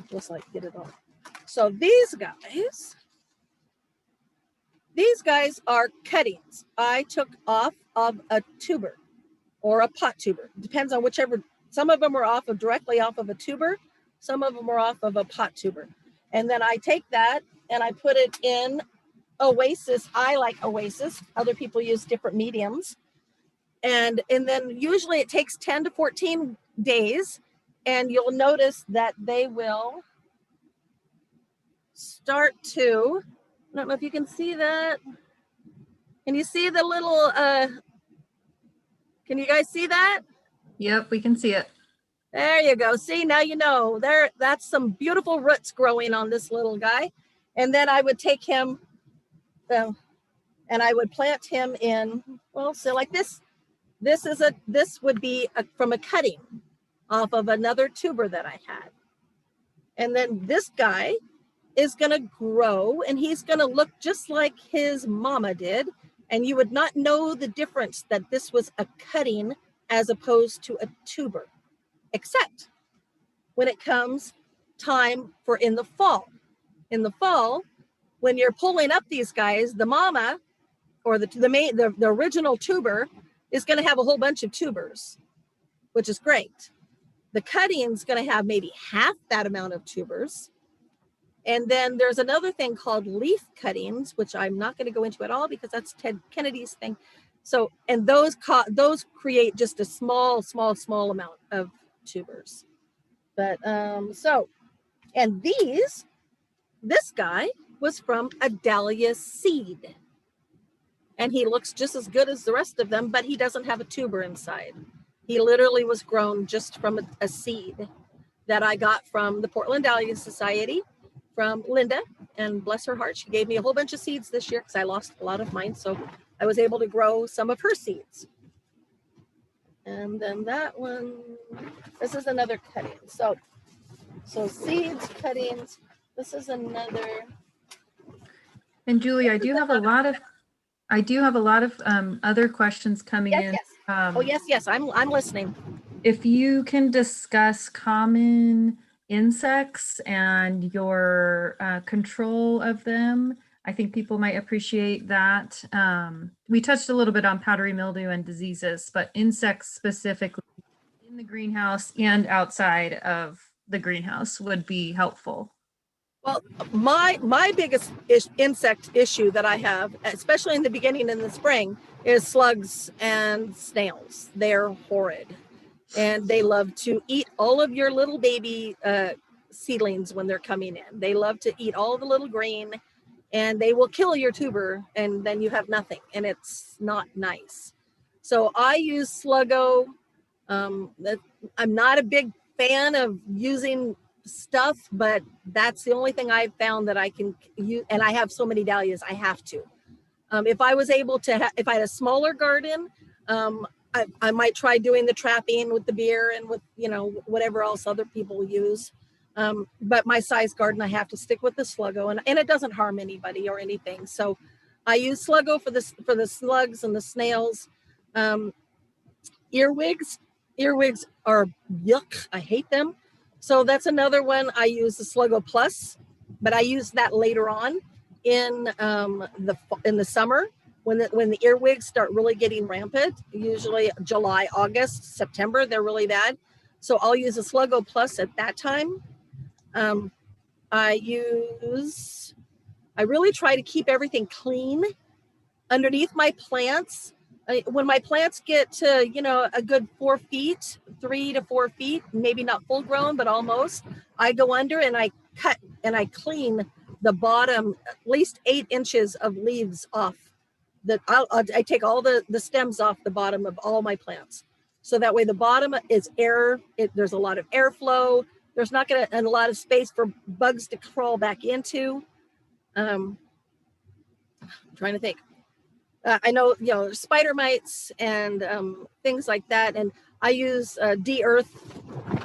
Just like get it on. So these guys are cuttings I took off of a tuber or a pot tuber. Depends on whichever. Some of them are directly off of a tuber. Some of them are off of a pot tuber. And then I take that and I put it in Oasis. I like Oasis. Other people use different mediums. And then usually it takes 10 to 14 days. And you'll notice that they will start to, I don't know if you can see that. Can you see the little, can you guys see that? Yep, we can see it. There you go. See, now you know. That's some beautiful roots growing on this little guy. And then I would take him and I would plant him in, well, so like this. This would be from a cutting off of another tuber that I had. And then this guy is going to grow, and he's going to look just like his mama did. And you would not know the difference that this was a cutting as opposed to a tuber, except when it comes time for in the fall. In the fall, when you're pulling up these guys, the mama or the original tuber is going to have a whole bunch of tubers, which is great. The cutting's going to have maybe half that amount of tubers. And then there's another thing called leaf cuttings, which I'm not going to go into at all because that's Ted Kennedy's thing. So, and those create just a small amount of tubers. But and this guy was from a Dahlia seed. And he looks just as good as the rest of them, but he doesn't have a tuber inside. He literally was grown just from a seed that I got from the Portland Dahlia Society from Linda, and bless her heart, she gave me a whole bunch of seeds this year because I lost a lot of mine. So I was able to grow some of her seeds. And then that one, this is another cutting. So seeds, cuttings, this is another. And Julie, I do have a lot of other questions coming in. Yes. Yes, I'm listening. If you can discuss common insects and your control of them, I think people might appreciate that. We touched a little bit on powdery mildew and diseases, but insects specifically in the greenhouse and outside of the greenhouse would be helpful. Well, my biggest insect issue that I have, especially in the beginning in the spring, is slugs and snails. They're horrid. And they love to eat all of your little baby seedlings when they're coming in. They love to eat all the little green, and they will kill your tuber, and then you have nothing, and it's not nice. So I use Sluggo. I'm not a big fan of using stuff, but that's the only thing I've found that I can use, and I have so many dahlias, I have to. If I was able to, if I had a smaller garden, I might try doing the trapping with the beer and with, whatever else other people use. But my size garden, I have to stick with the Sluggo, and it doesn't harm anybody or anything. So I use Sluggo for the slugs and the snails. Earwigs are yuck. I hate them. So that's another one. I use the Sluggo Plus, but I use that later on in the summer. When the earwigs start really getting rampant, usually July, August, September, they're really bad. So I'll use a Sluggo Plus at that time. I really try to keep everything clean underneath my plants. When my plants get to, a good 4 feet, 3 to 4 feet, maybe not full grown, but almost, I go under and I cut and I clean the bottom, at least 8 inches of leaves off. I take all the stems off the bottom of all my plants. So that way the bottom is air. There's a lot of airflow. There's not going to, and a lot of space for bugs to crawl back into. I'm trying to think. I know, spider mites and things like that. And I use de-earth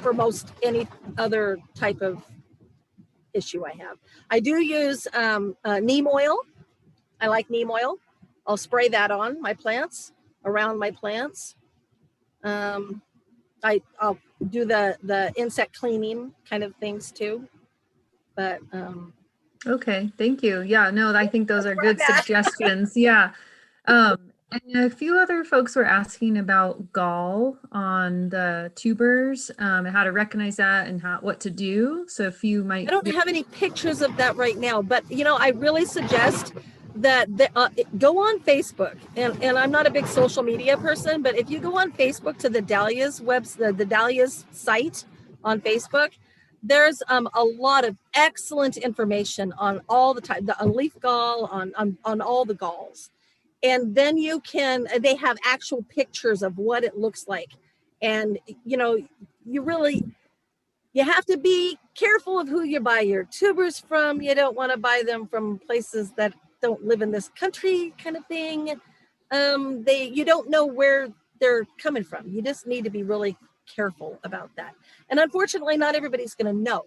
for most any other type of issue I have. I do use neem oil. I like neem oil. I'll spray that on my plants, around my plants. I'll do the insect cleaning kind of things too. But okay, thank you. Yeah, no, I think those are good suggestions. Yeah. And a few other folks were asking about gall on the tubers, and how to recognize that and what to do. So if you might, I don't have any pictures of that right now, but I really suggest that go on Facebook, and I'm not a big social media person, but if you go on Facebook to the Dahlias the Dahlias site on Facebook, there's a lot of excellent information on all the time, on leaf gall, on all the galls. And then they have actual pictures of what it looks like. And, you have to be careful of who you buy your tubers from. You don't want to buy them from places that don't live in this country kind of thing. You don't know where they're coming from. You just need to be really careful about that. And unfortunately, not everybody's going to know.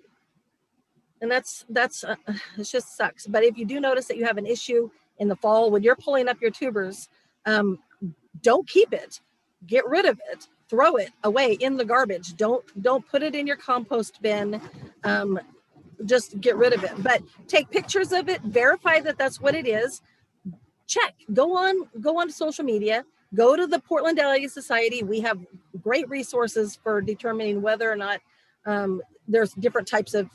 And that's it just sucks. But if you do notice that you have an issue in the fall, when you're pulling up your tubers, don't keep it. Get rid of it. Throw it away in the garbage. Don't put it in your compost bin. Just get rid of it. But take pictures of it. Verify that that's what it is. Check. Go on social media. Go to the Portland Dahlia Society. We have great resources for determining whether or not there's different types of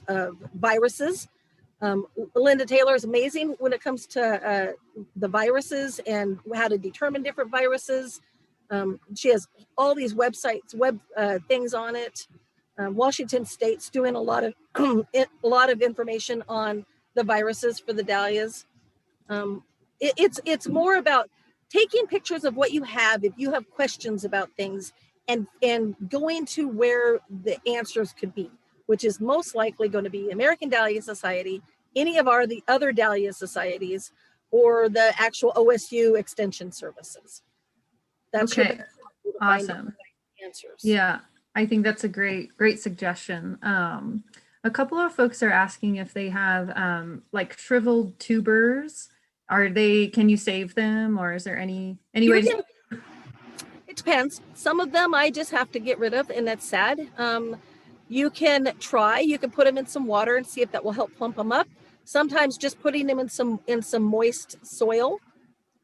viruses. Linda Taylor is amazing when it comes to the viruses and how to determine different viruses. She has all these websites, things on it. Washington State's doing a lot of information on the viruses for the dahlias. It's more about taking pictures of what you have if you have questions about things, and going to where the answers could be, which is most likely going to be American Dahlia Society, any of the other Dahlia societies, or the actual OSU extension services. That's okay. Awesome. Answers. Yeah, I think that's a great suggestion. A couple of folks are asking if they have like shriveled tubers. Can you save them, or is there any way to? It depends. Some of them I just have to get rid of, and that's sad. You can put them in some water and see if that will help plump them up. Sometimes just putting them in some moist soil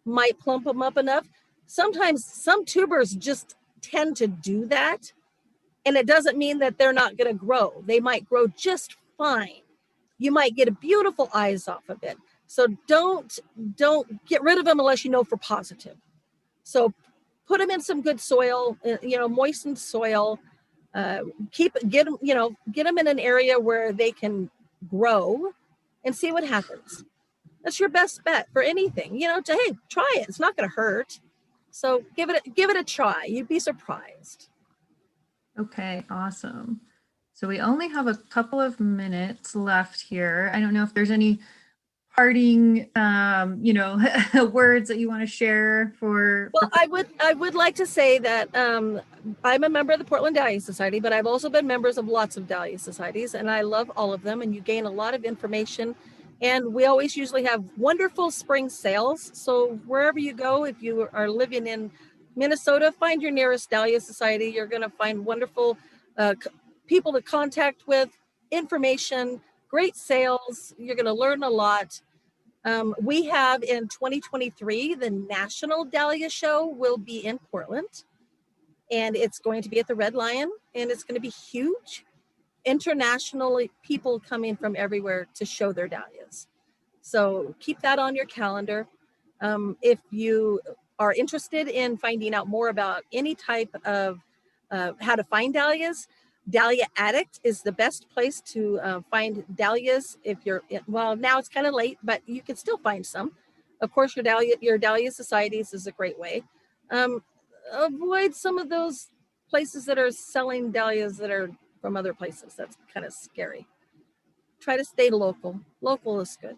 might plump them up enough. Sometimes some tubers just tend to do that, and it doesn't mean that they're not going to grow. They might grow just fine. You might get a beautiful eyes off of it. So don't get rid of them unless you know for positive. So put them in some good soil, moistened soil. Get them in an area where they can grow, and see what happens. That's your best bet for anything. Hey, try it. It's not going to hurt. So give it a try. You'd be surprised. Okay, awesome. So we only have a couple of minutes left here. I don't know if there's any parting words that you want to share for. Well, I would like to say that I'm a member of the Portland Dahlia Society, but I've also been members of lots of Dahlia societies, and I love all of them, and you gain a lot of information. And we always usually have wonderful spring sales. So wherever you go, if you are living in Minnesota, find your nearest Dahlia Society. You're going to find wonderful people to contact with, information, great sales. You're going to learn a lot. We have in 2023, the National Dahlia Show will be in Portland, and it's going to be at the Red Lion, and it's going to be huge. Internationally, people coming from everywhere to show their dahlias. So keep that on your calendar. If you are interested in finding out more about any type of how to find dahlias, Dahlia Addict is the best place to find dahlias. Now it's kind of late, but you can still find some. Of course, your Dahlia societies is a great way. Avoid some of those places that are selling dahlias that are from other places. That's kind of scary. Try to stay local. Local is good.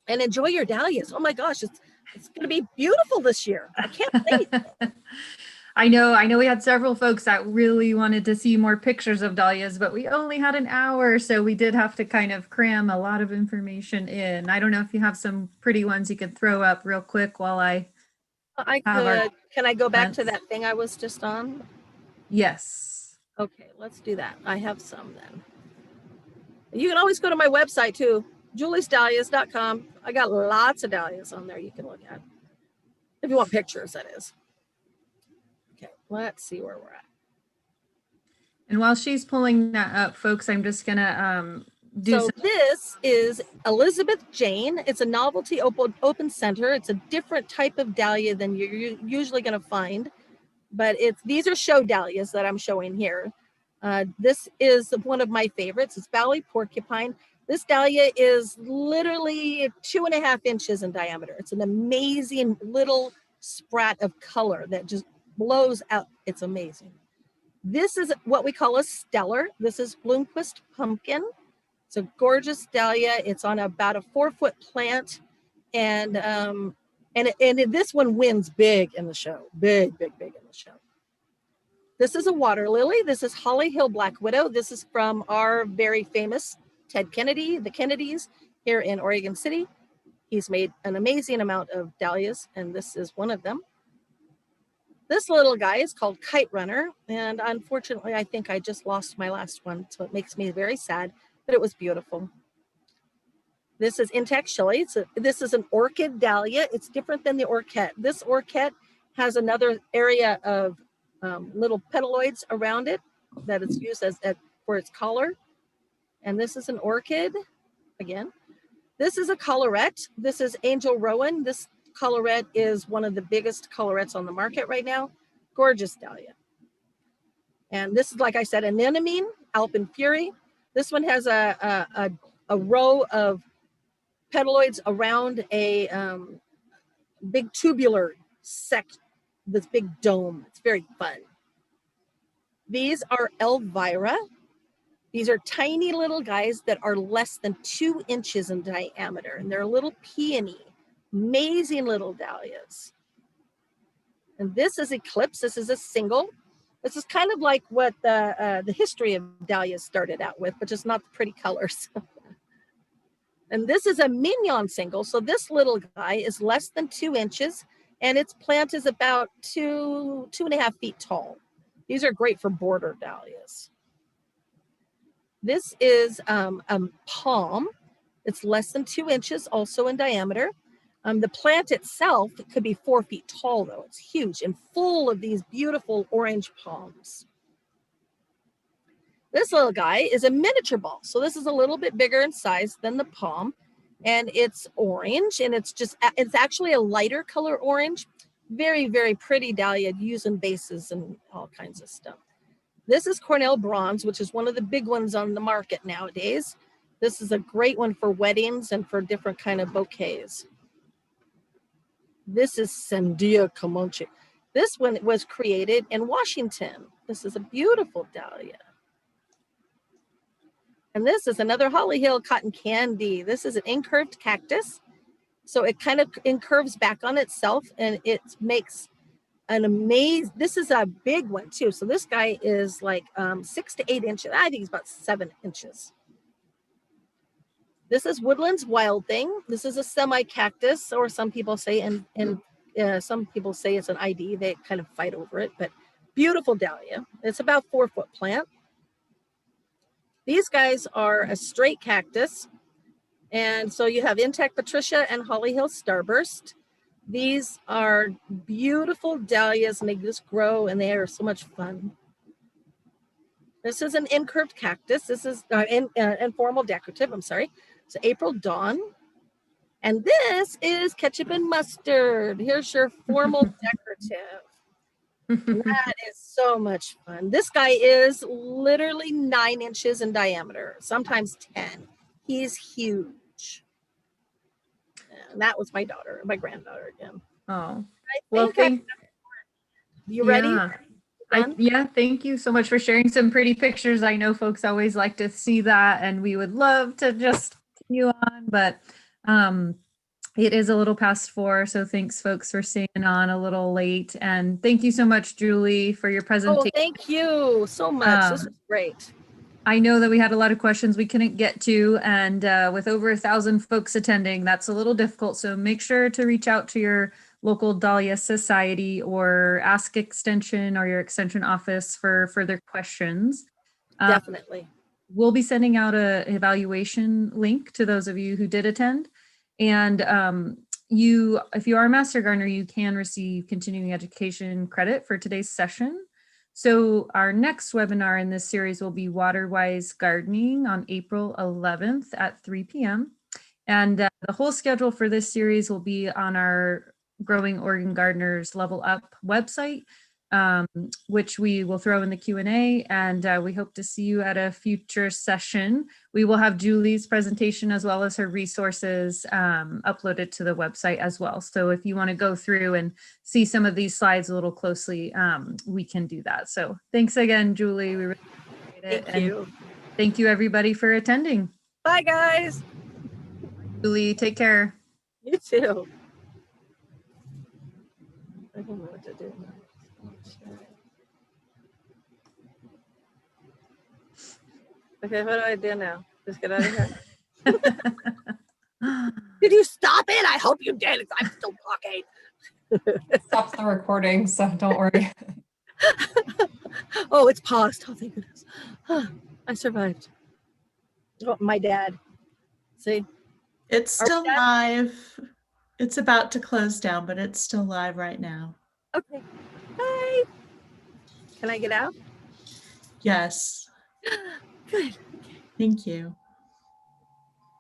And enjoy your dahlias. Oh my gosh, it's going to be beautiful this year. I can't wait. I know we had several folks that really wanted to see more pictures of dahlias, but we only had an hour, so we did have to kind of cram a lot of information in. I don't know if you have some pretty ones you could throw up real quick while I could. Can I go back to that thing I was just on? Yes. Okay, let's do that. I have some then. You can always go to my website too, juliesdahlias.com. I got lots of dahlias on there you can look at. If you want pictures, that is. Okay, let's see where we're at. And while she's pulling that up, folks, I'm just gonna this is Elizabeth Jane. It's a novelty open center. It's a different type of dahlia than you're usually going to find, but these are show dahlias that I'm showing here. This is one of my favorites. It's Valley Porcupine. This dahlia is literally 2.5 inches in diameter. It's an amazing little sprat of color that just blows out. It's amazing. This is what we call a stellar. This is Bloomquist Pumpkin. It's a gorgeous dahlia. It's on about a 4-foot plant, and this one wins big in the show. Big in the show. This is a water lily. This is Holly Hill Black Widow. This is from our very famous Ted Kennedy, the Kennedys here in Oregon City. He's made an amazing amount of dahlias, and this is one of them. This little guy is called Kite Runner, and unfortunately, I think I just lost my last one, so it makes me very sad, but it was beautiful. This is intact chili. This is an orchid dahlia. It's different than the orchid. This orchid has another area of little petaloids around it that it's used for its collar. And this is an orchid, again. This is a collarette. This is Angel Rowan. This collarette is one of the biggest collarettes on the market right now. Gorgeous dahlia. And this is, like I said, anemone, Alpine Fury. This one has a row of petaloids around a big tubular this big dome. It's very fun. These are Elvira. These are tiny little guys that are less than 2 inches in diameter, and they're a little peony, amazing little dahlias. And this is Eclipse. This is a single. This is kind of like what the history of dahlias started out with, but just not the pretty colors. And this is a mignon single. So this little guy is less than 2 inches, and its plant is about 2.5 feet tall. These are great for border dahlias. This is a palm. It's less than 2 inches, also in diameter. The plant itself could be 4 feet tall, though. It's huge and full of these beautiful orange palms. This little guy is a miniature ball. So this is a little bit bigger in size than the palm, and it's orange, and it's actually a lighter color orange. Very, very pretty dahlia, used in vases and all kinds of stuff. This is Cornell Bronze, which is one of the big ones on the market nowadays. This is a great one for weddings and for different kind of bouquets. This is Sandia Comanche. This one was created in Washington. This is a beautiful dahlia. And this is another Holly Hill Cotton Candy. This is an incurved cactus. So it kind of incurves back on itself, and it makes an amazing, this is a big one too. So this guy is like 6 to 8 inches. I think he's about 7 inches. This is Woodland's Wild Thing. This is a semi-cactus, or some people say, some people say it's an ID. They kind of fight over it, but beautiful dahlia. It's about 4-foot plant. These guys are a straight cactus. And so you have intact Patricia and Holly Hill Starburst. These are beautiful dahlias, and they just grow, and they are so much fun. This is an incurved cactus. This is informal decorative, I'm sorry. It's April Dawn. And this is ketchup and mustard. Here's your formal decorative. And that is so much fun. This guy is literally 9 inches in diameter, sometimes 10. He's huge. And that was my granddaughter again. Oh, well, thank you. Ready? Yeah, thank you so much for sharing some pretty pictures. I know folks always like to see that, and we would love to just continue on, but it is a little past 4, so thanks folks for staying on a little late. And thank you so much, Julie, for your presentation. Oh, thank you so much. This was great. I know that we had a lot of questions we couldn't get to, and with over 1,000 folks attending, that's a little difficult. So make sure to reach out to your local Dahlia Society or ask Extension or your Extension office for further questions. Definitely. We'll be sending out an evaluation link to those of you who did attend. And if you are a Master Gardener, you can receive continuing education credit for today's session. So our next webinar in this series will be Water-Wise Gardening on April 11th at 3 p.m. And the whole schedule for this series will be on our Growing Oregon Gardeners Level Up website, which we will throw in the Q&A, and we hope to see you at a future session. We will have Julie's presentation as well as her resources uploaded to the website as well. So if you want to go through and see some of these slides a little closely, we can do that. So thanks again, Julie. We really appreciate it. Thank you. Thank you everybody for attending. Bye guys. Julie, take care. You too. I don't know what to do now. Okay, what do I do now? Just get out of here. Did you stop stop it. I hope you did. I'm still talking. It stops the recording, so don't worry. Oh, it's paused. Oh, thank goodness. I survived. Oh, my dad. See? It's still live. It's about to close down, but it's still live right now. Okay. Bye. Can I get out? Yes. Good. Thank you.